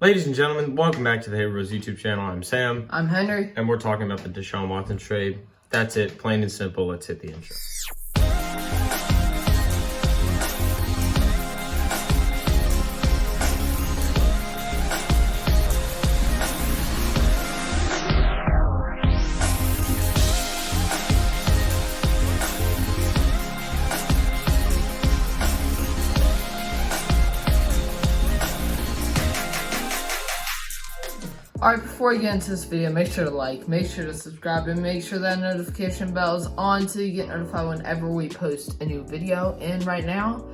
Ladies and gentlemen, welcome back to the Hey Rose YouTube channel. I'm Sam. I'm Henry. And we're talking about the Deshaun Watson trade. That's it, plain and simple. Let's hit the intro. Alright, before we get into this video, make sure to like, make sure to subscribe, and make sure that notification bell is on so you get notified whenever we post a new video. And right now,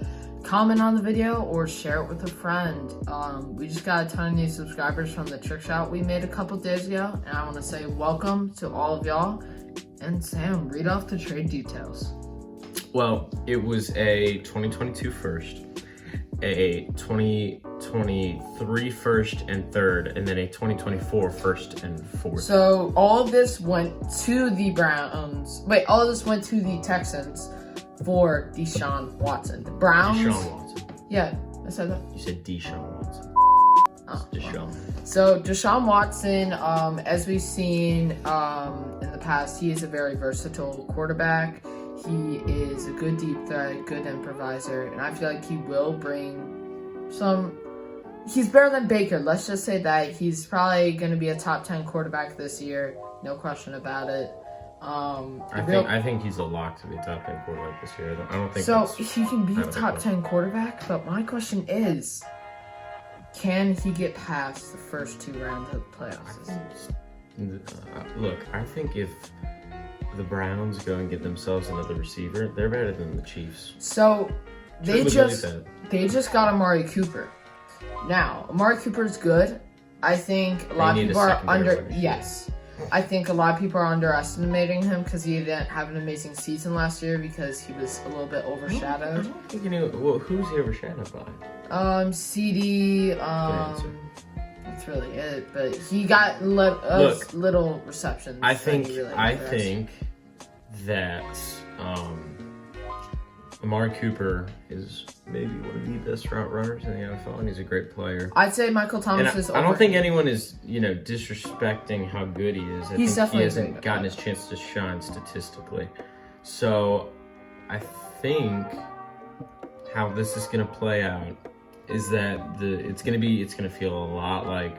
comment on the video or share it with a friend. We just got a ton of new subscribers from the trick shot we made a couple days ago, and I want to say welcome to all of y'all. And Sam, read off the trade details. Well, it was a 2022 first, a 2023 first and third, and then a 2024 first and fourth. So all of this went to the Browns. Wait, all of this went to the Texans for Deshaun Watson. The Browns. Deshaun Watson. Yeah, I said that. You said Deshaun Watson. Oh, Deshaun. So Deshaun Watson, as we've seen in the past, he is a very versatile quarterback. He is a good deep threat, good improviser, and I feel like he will bring some. He's better than Baker. Let's just say that he's probably going to be a top 10 quarterback this year. No question about it. I think he's a lock to be a top 10 quarterback this year. I don't think so. He can be a top 10 quarterback, but my question is, can he get past the first 2 rounds of the playoffs? Look, I think if the Browns go and get themselves another receiver, they're better than the Chiefs. So they just got Amari Cooper. Now, Amari Cooper is good. I think a lot of people are I think a lot of people are underestimating him because he didn't have an amazing season last year because he was a little bit overshadowed. I don't think who's he overshadowed by? CD. That's really it. But he got little receptions. I think that Amari Cooper is maybe one of the best route runners in the NFL, and he's a great player. I'd say Michael Thomas is. I don't think anyone is, disrespecting how good he is. He's definitely he hasn't gotten his chance to shine statistically. So, I think how this is going to play out is that it's going to feel a lot like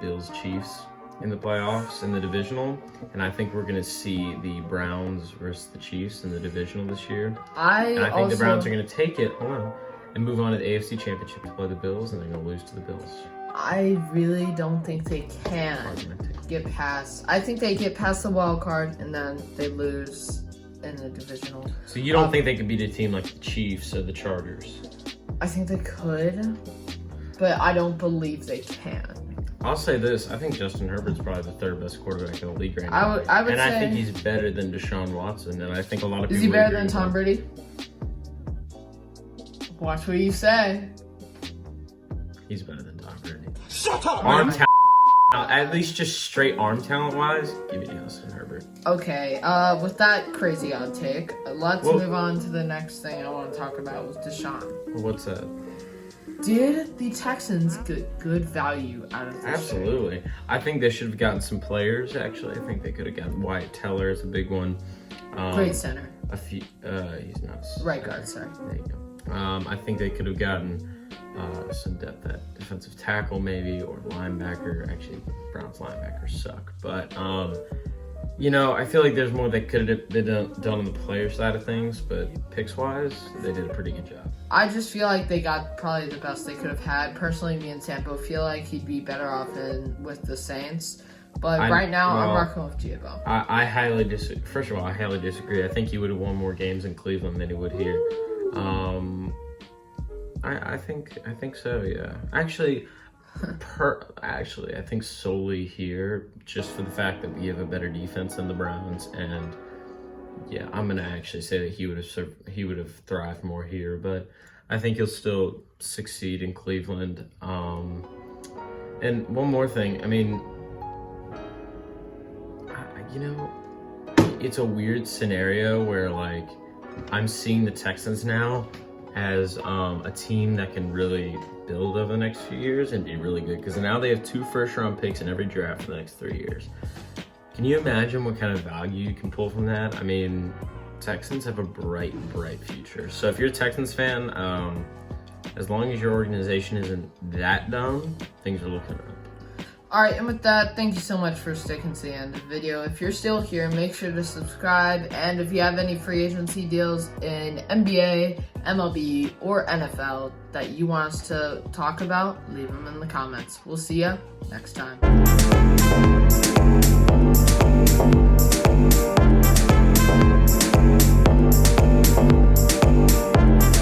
Bills Chiefs in the playoffs in the divisional, and I think we're going to see the Browns versus the Chiefs in the divisional this year. I think the Browns are going to take it and move on to the AFC Championship to play the Bills, and they're going to lose to the Bills. I really don't think they can get past. I think they get past the wild card, and then they lose in the divisional. So you don't think they could beat a team like the Chiefs or the Chargers? I think they could, but I don't believe they can. I'll say this: I think Justin Herbert's probably the 3rd best quarterback in the league right now. I think he's better than Deshaun Watson, and I think a lot of people. Is he better than Tom Brady? Watch what you say. He's better than Tom Brady. Shut up! Arm talent, at least just straight arm talent wise, give me Justin Herbert. Okay, with that crazy odd take, let's move on to the next thing I want to talk about with Deshaun. What's that? Did the Texans get good value out of this? Absolutely. Trade? I think they should have gotten some players, actually. I think they could have gotten Wyatt Teller as a big one. Great center. He's not. Right guard, sorry. There you go. I think they could have gotten some depth at defensive tackle maybe, or linebacker. Actually, Browns linebackers suck. But, I feel like there's more that could have been done on the player side of things, but picks-wise, they did a pretty good job. I just feel like they got probably the best they could have had. Personally, me and Sampo feel like he'd be better off with the Saints. But right now, I'm rocking with Gio. I highly disagree. First of all, I highly disagree. I think he would have won more games in Cleveland than he would here. I think so, yeah. Actually, I think solely here, just for the fact that we have a better defense than the Browns, and yeah, I'm gonna actually say that he would have thrived more here, but I think he'll still succeed in Cleveland. And one more thing, I mean, it's a weird scenario where, like, I'm seeing the Texans now as a team that can really build over the next few years and be really good, because now they have 2 first-round picks in every draft for the next 3 years. Can you imagine what kind of value you can pull from that? I mean, Texans have a bright future. So if you're a Texans fan, as long as your organization isn't that dumb, things are looking up. Alright, and with that, thank you so much for sticking to the end of the video. If you're still here, make sure to subscribe, and if you have any free agency deals in NBA, MLB, or NFL that you want us to talk about, leave them in the comments. We'll see ya next time.